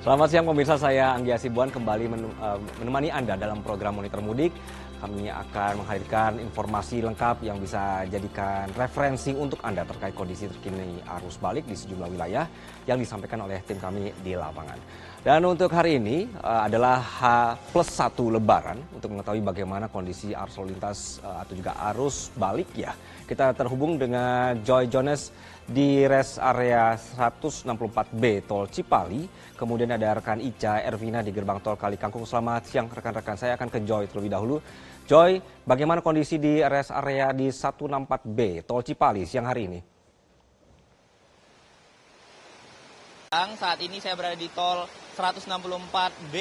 Selamat siang pemirsa, saya Anggi Asibuan kembali menemani Anda dalam program Monitor Mudik. Kami akan menghadirkan informasi lengkap yang bisa jadikan referensi untuk Anda terkait kondisi terkini arus balik di sejumlah wilayah yang disampaikan oleh tim kami di lapangan. Dan untuk hari ini adalah H+1 Lebaran. Untuk mengetahui bagaimana kondisi arus lalu lintas atau juga arus balik ya, kita terhubung dengan Joy Jones di rest area 164B Tol Cipali. Kemudian ada rekan Ica Ervina di gerbang tol Kali Kangkung. Selamat siang rekan-rekan, saya akan ke Joy terlebih dahulu. Joy, bagaimana kondisi di rest area di 164B Tol Cipali siang hari ini? Saat ini saya berada di tol 164B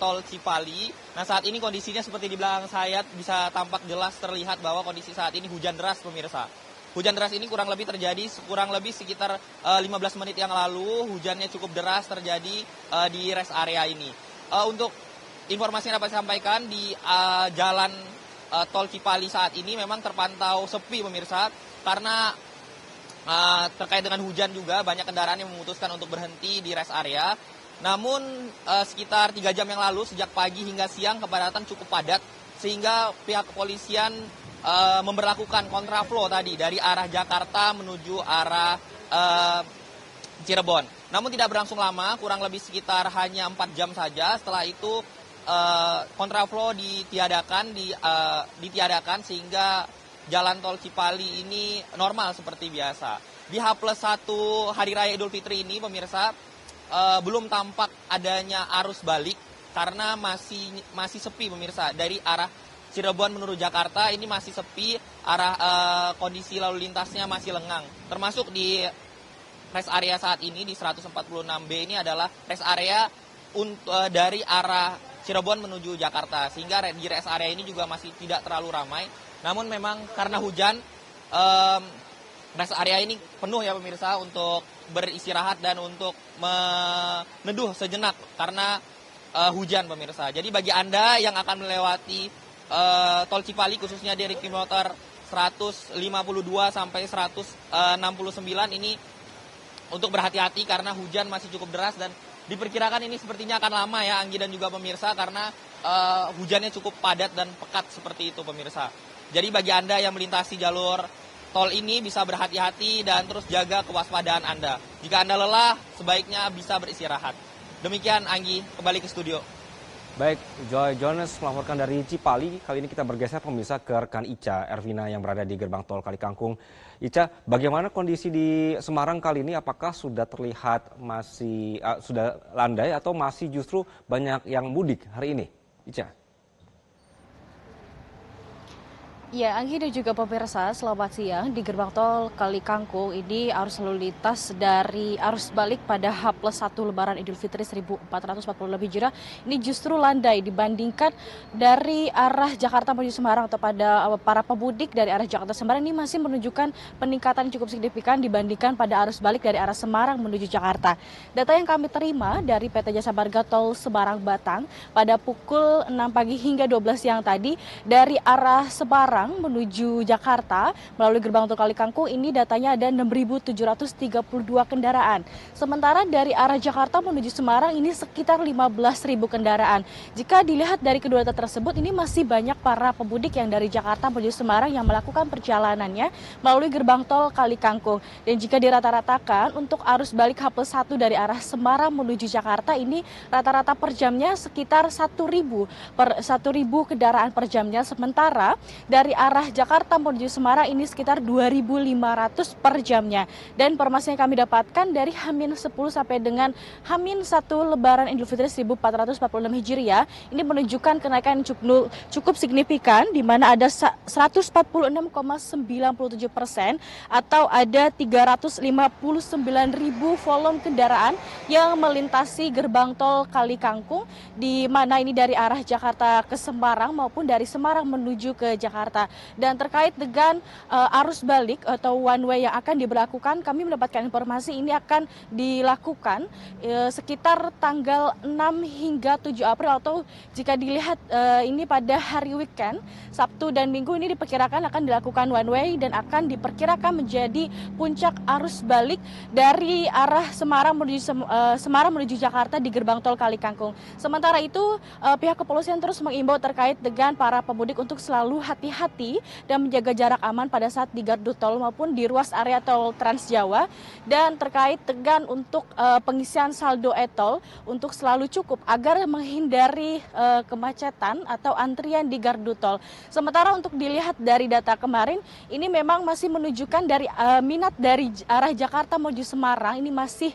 Tol Cipali. Nah, saat ini kondisinya seperti di belakang saya bisa tampak jelas terlihat bahwa kondisi saat ini hujan deras pemirsa. Hujan deras ini kurang lebih terjadi sekitar 15 menit yang lalu. Hujannya cukup deras terjadi di rest area ini. Untuk informasi yang dapat saya sampaikan di jalan Tol Cipali saat ini memang terpantau sepi pemirsa, karena terkait dengan hujan juga banyak kendaraan yang memutuskan untuk berhenti di rest area. Namun sekitar 3 jam yang lalu sejak pagi hingga siang kepadatan cukup padat, sehingga pihak kepolisian memberlakukan kontraflow tadi dari arah Jakarta menuju arah Cirebon. Namun tidak berlangsung lama, kurang lebih sekitar hanya 4 jam saja. Setelah itu kontraflow ditiadakan sehingga jalan tol Cipali ini normal seperti biasa. Di H+1 Hari Raya Idul Fitri ini pemirsa belum tampak adanya arus balik karena masih sepi pemirsa. Dari arah Cirebon menuju Jakarta ini masih sepi, kondisi lalu lintasnya masih lengang. Termasuk di rest area saat ini di 146B ini adalah rest area dari arah Cirebon menuju Jakarta, sehingga di rest area ini juga masih tidak terlalu ramai. Namun memang karena hujan, rest area ini penuh ya pemirsa untuk beristirahat dan untuk meneduh sejenak karena hujan pemirsa. Jadi bagi Anda yang akan melewati Tol Cipali khususnya dari kilometer 152 sampai 169 ini untuk berhati-hati karena hujan masih cukup deras dan diperkirakan ini sepertinya akan lama ya Anggi dan juga pemirsa, karena hujannya cukup padat dan pekat seperti itu pemirsa. Jadi bagi Anda yang melintasi jalur tol ini bisa berhati-hati dan terus jaga kewaspadaan Anda. Jika Anda lelah, sebaiknya bisa beristirahat. Demikian Anggi, kembali ke studio. Baik, Joy Jones melaporkan dari Cipali. Kali ini kita bergeser pemirsa ke rekan Ica Ervina yang berada di gerbang tol Kali Kangkung. Ica, bagaimana kondisi di Semarang kali ini? Apakah sudah terlihat masih sudah landai atau masih justru banyak yang mudik hari ini? Ica. Ya, Anggi dan juga pemirsa, selamat siang. Di gerbang tol Kali Kangkung ini arus lalu lintas dari arus balik pada H+1 Lebaran Idul Fitri 1440 lebih Hijriah ini justru landai dibandingkan dari arah Jakarta menuju Semarang, atau pada para pemudik dari arah Jakarta Semarang ini masih menunjukkan peningkatan yang cukup signifikan dibandingkan pada arus balik dari arah Semarang menuju Jakarta. Data yang kami terima dari PT Jasa Marga Tol Semarang Batang pada pukul 6 pagi hingga 12 siang tadi dari arah Semarang menuju Jakarta melalui gerbang tol Kali Kangkung ini datanya ada 6.732 kendaraan. Sementara dari arah Jakarta menuju Semarang ini sekitar 15.000 kendaraan. Jika dilihat dari kedua data tersebut, ini masih banyak para pemudik yang dari Jakarta menuju Semarang yang melakukan perjalanannya melalui gerbang tol Kali Kangkung. Dan jika dirata-ratakan untuk arus balik H+1 dari arah Semarang menuju Jakarta ini rata-rata per jamnya sekitar 1.000 kendaraan per jamnya. Sementara dari arah Jakarta menuju Semarang ini sekitar 2.500 per jamnya. Dan informasi yang kami dapatkan dari H-10 sampai dengan H-1 Lebaran Idul Fitri 1446 Hijriah ini menunjukkan kenaikan cukup signifikan, di mana ada 146,97% atau ada 359.000 volume kendaraan yang melintasi gerbang tol Kali Kangkung, di mana ini dari arah Jakarta ke Semarang maupun dari Semarang menuju ke Jakarta. Dan terkait dengan arus balik atau one way yang akan diberlakukan, kami mendapatkan informasi ini akan dilakukan sekitar tanggal 6 hingga 7 April, atau jika dilihat ini pada hari weekend, Sabtu dan Minggu ini diperkirakan akan dilakukan one way dan akan diperkirakan menjadi puncak arus balik dari arah Semarang Semarang menuju Jakarta di gerbang tol Kali Kangkung. Sementara itu pihak kepolisian terus mengimbau terkait dengan para pemudik untuk selalu hati-hati dan menjaga jarak aman pada saat di gardu tol maupun di ruas area tol Trans Jawa, dan terkait dengan untuk pengisian saldo e-tol untuk selalu cukup agar menghindari kemacetan atau antrian di gardu tol. Sementara untuk dilihat dari data kemarin, ini memang masih menunjukkan dari minat dari arah Jakarta menuju Semarang ini masih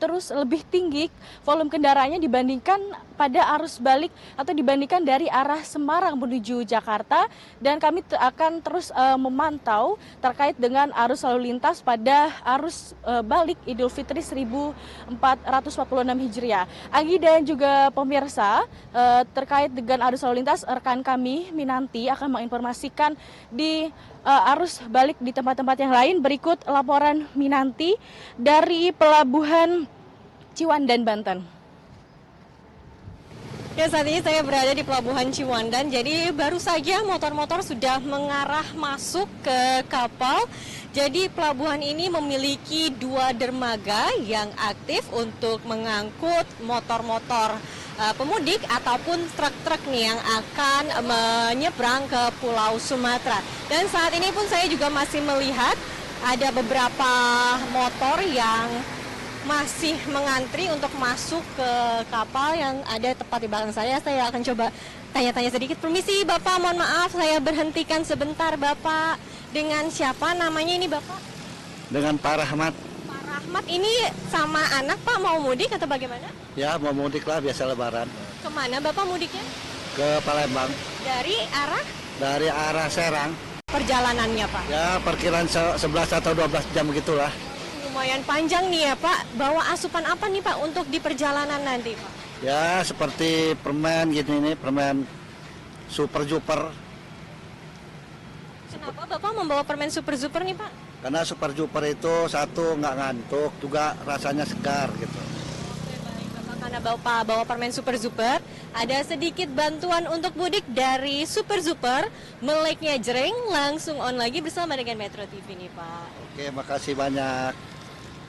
terus lebih tinggi volume kendaraannya dibandingkan pada arus balik atau dibandingkan dari arah Semarang menuju Jakarta, dan kami akan terus memantau terkait dengan arus lalu lintas pada arus balik Idul Fitri 1446 Hijriah. Anggi dan juga pemirsa, terkait dengan arus lalu lintas, rekan kami Minanti akan menginformasikan di arus balik di tempat-tempat yang lain. Berikut laporan Minanti dari Pelabuhan Ciwandan, Banten. Ya, saat ini saya berada di Pelabuhan Ciwandan. Jadi baru saja motor-motor sudah mengarah masuk ke kapal. Jadi pelabuhan ini memiliki 2 dermaga yang aktif untuk mengangkut motor-motor pemudik ataupun truk-truk nih yang akan menyeberang ke Pulau Sumatera. Dan saat ini pun saya juga masih melihat ada beberapa motor yang masih mengantri untuk masuk ke kapal yang ada tepat di belakang saya. Saya akan coba tanya-tanya sedikit. Permisi Bapak, mohon maaf saya berhentikan sebentar Bapak. Dengan siapa namanya ini Bapak? Dengan Pak Rahmat. Pak Rahmat, ini sama anak Pak mau mudik atau bagaimana? Ya, mau mudik lah, biasa lebaran. Kemana Bapak mudiknya? Ke Palembang. Dari arah? Dari arah Serang. Perjalanannya Pak? Ya, perkiraan 11 atau 12 jam begitulah. Lumayan panjang nih ya Pak. Bawa asupan apa nih Pak untuk di perjalanan nanti Pak? Ya, seperti permen gini nih, permen Super Juper. Kenapa Bapak membawa permen Super Super nih Pak? Karena Super Juper itu satu nggak ngantuk, juga rasanya segar gitu. Oke, baik Bapak, karena Bapak bawa permen Super Super, ada sedikit bantuan untuk mudik dari Super Super, meleknya jreng, langsung on lagi bersama dengan Metro TV nih Pak. Oke, makasih banyak.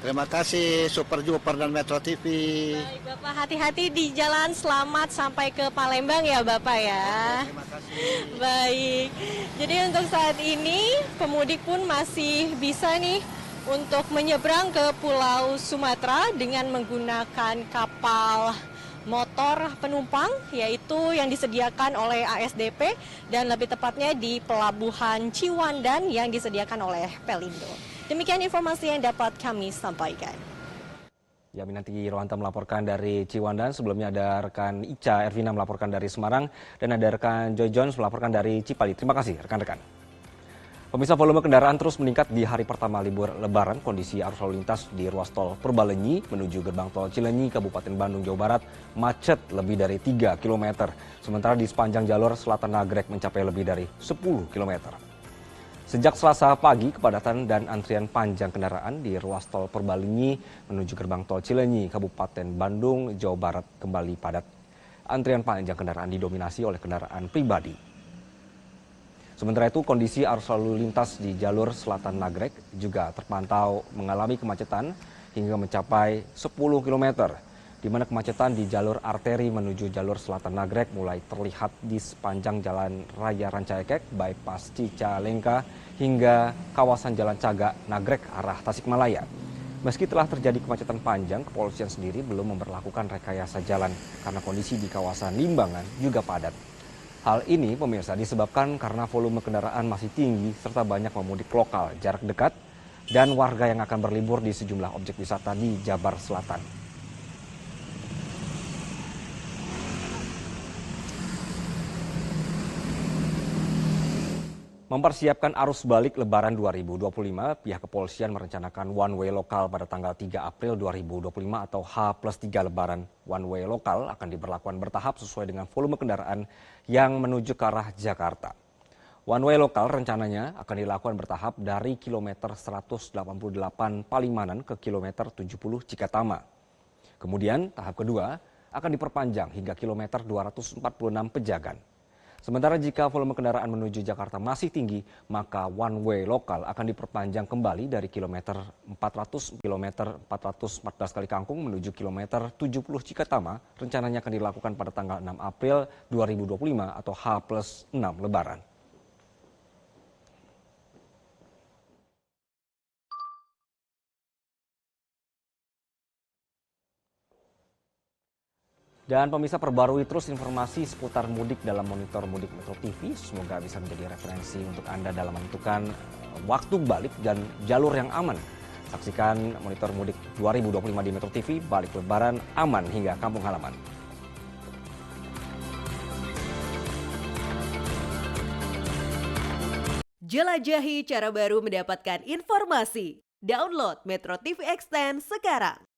Terima kasih Super Juper dan Metro TV. Baik Bapak, hati-hati di jalan, selamat sampai ke Palembang ya Bapak ya. Terima kasih. Baik, jadi untuk saat ini pemudik pun masih bisa nih untuk menyeberang ke Pulau Sumatera dengan menggunakan kapal motor penumpang, yaitu yang disediakan oleh ASDP dan lebih tepatnya di Pelabuhan Ciwandan yang disediakan oleh Pelindo. Demikian informasi yang dapat kami sampaikan. Ya, Minanti Rohanta melaporkan dari Ciwandan. Sebelumnya ada rekan Ica Ervina melaporkan dari Semarang, dan ada rekan Joy Jones melaporkan dari Cipali. Terima kasih rekan-rekan. Pemirsa, volume kendaraan terus meningkat di hari pertama libur Lebaran. Kondisi arus lalu lintas di ruas tol Purbalenyi menuju gerbang tol Cileunyi, Kabupaten Bandung, Jawa Barat macet lebih dari 3 km. Sementara di sepanjang jalur Selatan Nagrek mencapai lebih dari 10 km. Sejak Selasa pagi, kepadatan dan antrian panjang kendaraan di ruas tol Purbalenyi menuju gerbang tol Cileunyi, Kabupaten Bandung, Jawa Barat kembali padat. Antrian panjang kendaraan didominasi oleh kendaraan pribadi. Sementara itu, kondisi arus lalu lintas di jalur Selatan Nagrek juga terpantau mengalami kemacetan hingga mencapai 10 km, di mana kemacetan di jalur arteri menuju jalur Selatan Nagrek mulai terlihat di sepanjang Jalan Raya Rancaekek, bypass Cicalengka, hingga kawasan Jalan Cagak Nagrek arah Tasikmalaya. Meski telah terjadi kemacetan panjang, kepolisian sendiri belum memberlakukan rekayasa jalan karena kondisi di kawasan Limbangan juga padat. Hal ini, pemirsa, disebabkan karena volume kendaraan masih tinggi serta banyak pemudik lokal jarak dekat dan warga yang akan berlibur di sejumlah objek wisata di Jabar Selatan. Mempersiapkan arus balik Lebaran 2025, pihak kepolisian merencanakan one way lokal pada tanggal 3 April 2025 atau H+3 Lebaran. One way lokal akan diberlakukan bertahap sesuai dengan volume kendaraan yang menuju ke arah Jakarta. One way lokal rencananya akan dilakukan bertahap dari kilometer 188 Palimanan ke kilometer 70 Cikatama. Kemudian tahap kedua akan diperpanjang hingga kilometer 246 Pejagan. Sementara jika volume kendaraan menuju Jakarta masih tinggi, maka one way lokal akan diperpanjang kembali dari kilometer 414 kali Kangkung menuju kilometer 70 Cikatama. Rencananya akan dilakukan pada tanggal 6 April 2025 atau H+6 Lebaran. Dan pemirsa, perbarui terus informasi seputar mudik dalam monitor Mudik Metro TV. Semoga bisa menjadi referensi untuk Anda dalam menentukan waktu balik dan jalur yang aman. Saksikan monitor Mudik 2025 di Metro TV, balik Lebaran aman hingga kampung halaman. Jelajahi cara baru mendapatkan informasi. Download Metro TV Extend sekarang.